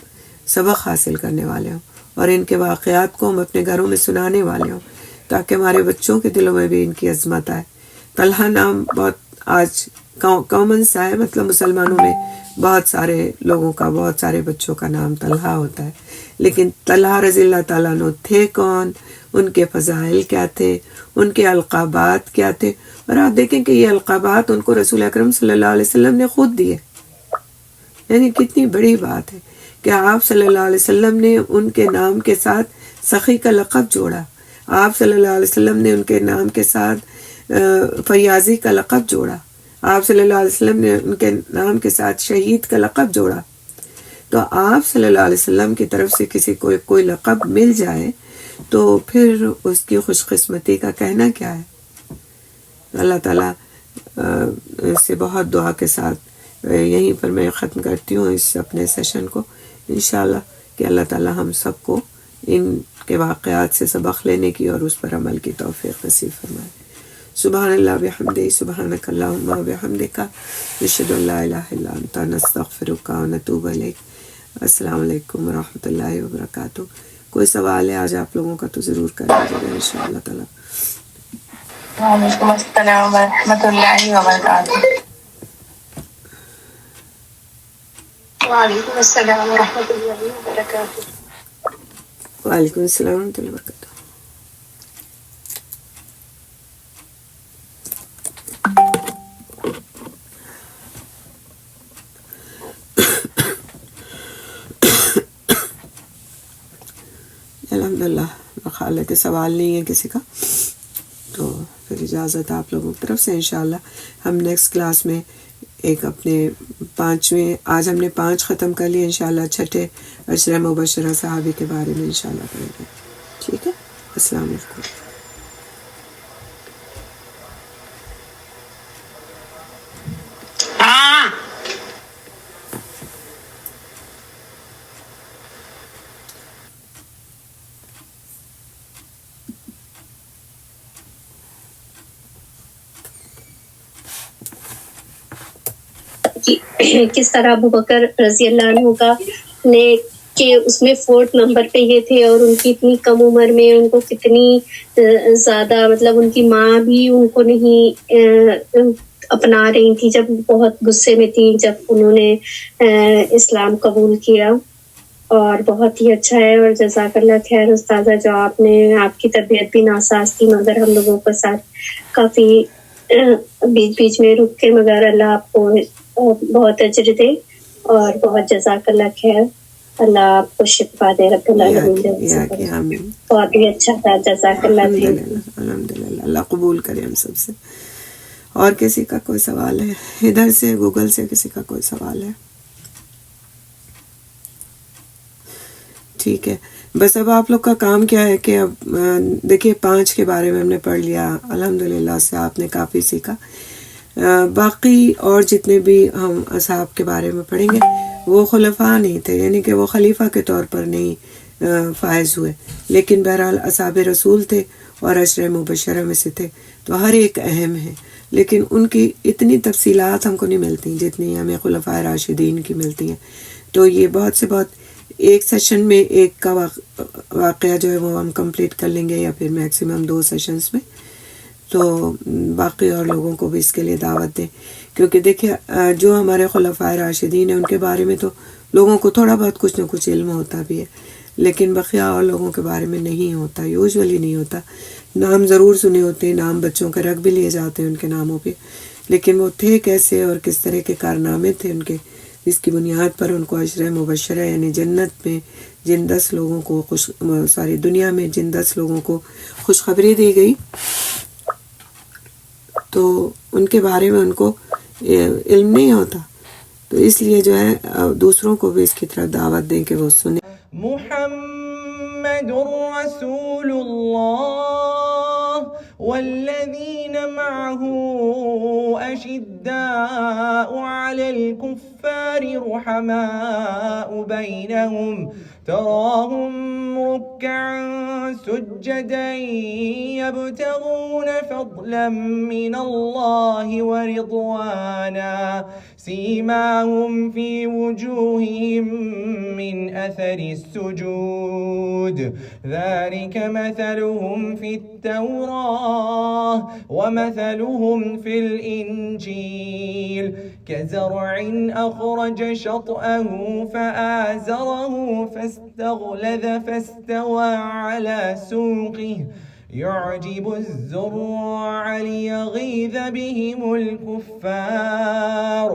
سبق حاصل کرنے والے ہوں، اور ان کے واقعات کو ہم اپنے گھروں میں سنانے والے ہوں، تاکہ ہمارے بچوں کے دلوں میں بھی ان کی عظمت آئے۔ طلحہ نام بہت آج کامن سا ہے، مطلب مسلمانوں میں بہت سارے لوگوں کا، بہت سارے بچوں کا نام طلحہ ہوتا ہے، لیکن طلحہ رضی اللہ تعالیٰ عنہ تھے کون، ان کے فضائل کیا تھے، ان کے القابات کیا تھے، اور آپ دیکھیں کہ یہ القابات ان کو رسول اکرم صلی اللہ علیہ وسلم نے خود دیے، یعنی کتنی بڑی بات ہے کہ آپ صلی اللہ علیہ وسلم نے ان کے نام کے ساتھ سخی کا لقب جوڑا، آپ صلی اللہ علیہ وسلم نے ان کے نام کے ساتھ فیاضی کا لقب جوڑا، آپ صلی اللہ علیہ وسلم نے ان کے نام کے ساتھ شہید کا لقب جوڑا۔ تو آپ صلی اللہ علیہ وسلم کی طرف سے کسی کو کوئی لقب مل جائے تو پھر اس کی خوش قسمتی کا کہنا کیا ہے۔ اللہ تعالیٰ سے بہت دعا کے ساتھ یہیں پر میں ختم کرتی ہوں اس اپنے سیشن کو، انشاءاللہ کہ اللہ تعالیٰ ہم سب کو ان کے واقعات سے سبق لینے کی اور اس پر عمل کی توفیق نصیب فرمائے۔ سبحان اللہ بحمدہ، سبحانک اللہم وبحمدک، نشہد ان لا الہ الا انت، نستغفرک ونتوب الیک۔ السلام علیکم ورحمۃ اللہ وبرکاتہ۔ کوئی سوال ہے آج آپ لوگوں کا تو ضرور کر دیجیے گا انشاءاللہ تعالیٰ۔ وعلیکم السلام ورحمۃ اللہ وبرکاتہ۔ وعلیکم السلام ورحمۃ اللہ وبرکاتہ. وعلیکم السلام ورحمۃ اللہ وبرکاتہ. الحمدللہ خیال ہے کہ سوال نہیں ہے کسی کا، تو پھر اجازت آپ لوگوں کی طرف سے. انشاءاللہ ہم نیکسٹ کلاس میں ایک اپنے 5ویں، آج ہم نے 5 ختم کر لیے، انشاءاللہ 6 عشرہ مبشرہ صحابی کے بارے میں انشاءاللہ کریں گے. ٹھیک ہے، السلام علیکم. کس طرح ابوبکر رضی اللہ عنہ کا نے کہ اس میں 4 نمبر پہ یہ تھے، اور ان کی اتنی کم عمر میں ان کو کتنی زیادہ، مطلب ان کی ماں بھی ان کو نہیں اپنا رہی تھی جب بہت غصے میں تھی جب انہوں نے اسلام قبول کیا. اور بہت ہی اچھا ہے، اور جزاک اللہ خیر استاذہ، جو آپ کی طبیعت بھی ناساز تھی مگر ہم لوگوں کے ساتھ کافی بیچ بیچ میں رک کے، مگر اللہ آپ کو بہت اجر دے اور بہت جزاک اللہ خیر. اللہ آپ کو شفا دے، رب العالمین. بہت ہی اچھا تھا، جزاک اللہ خیر. الحمدللہ اللہ قبول کرے ہم سب سے. اور کسی کا کوئی سوال ہے ادھر سے، گوگل سے کسی کا کوئی سوال ہے؟ ٹھیک ہے، بس اب آپ لوگ کا کام کیا ہے کہ اب دیکھیے 5 کے بارے میں ہم نے پڑھ لیا، الحمدللہ سے آپ نے کافی سیکھا. باقی اور جتنے بھی ہم اصحاب کے بارے میں پڑھیں گے وہ خلفاء نہیں تھے، یعنی کہ وہ خلیفہ کے طور پر نہیں فائز ہوئے، لیکن بہرحال اصحاب رسول تھے اور عشرہ مبشرہ میں سے تھے، تو ہر ایک اہم ہے، لیکن ان کی اتنی تفصیلات ہم کو نہیں ملتی جتنی ہمیں خلفاء راشدین کی ملتی ہیں. تو یہ بہت سے بہت ایک سیشن میں ایک کا واقعہ جو ہے وہ ہم کمپلیٹ کر لیں گے، یا پھر میکسیمم 2 سیشنز میں. تو باقی اور لوگوں کو بھی اس کے لیے دعوت دیں، کیونکہ دیکھیں جو ہمارے خلفاء راشدین ہیں ان کے بارے میں تو لوگوں کو تھوڑا بہت کچھ نہ کچھ علم ہوتا بھی ہے، لیکن بقیہ اور لوگوں کے بارے میں نہیں ہوتا، یوزولی نہیں ہوتا. نام ضرور سنے ہوتے ہیں، نام بچوں کے رکھ بھی لیے جاتے ہیں ان کے ناموں پہ، لیکن وہ تھے کیسے اور کس طرح کے کارنامے تھے ان کے، جس کی بنیاد پر ان کو عشرہ مبشرہ یعنی جنت میں جن 10 لوگوں کو ساری دنیا میں جن 10 لوگوں کو خوشخبری دی گئی، تو ان کے بارے میں ان کو علم نہیں ہوتا. تو اس لیے جو ہے دوسروں کو بھی اس کی طرف دعوت دیں کہ وہ سنیں. محمد رسول اللہ والذین معه اشداء علی الكفار رحماء بینہم تراهم ركعا سجدا يبتغون فضلا من الله ورضوانا سيماهم في وجوههم من أثر السجود ذلك مثلهم في التوراة ومثلهم في الإنجيل كزرع أخرج شطأه فآزره فاستغلظ فاستوى على سوقه يعجب الزراع ليغيظ بهم الكفار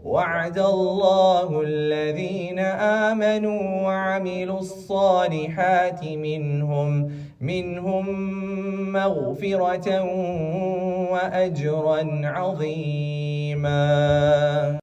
وعد الله الذين آمنوا وعملوا الصالحات منهم مغفرة وأجرا عظيما.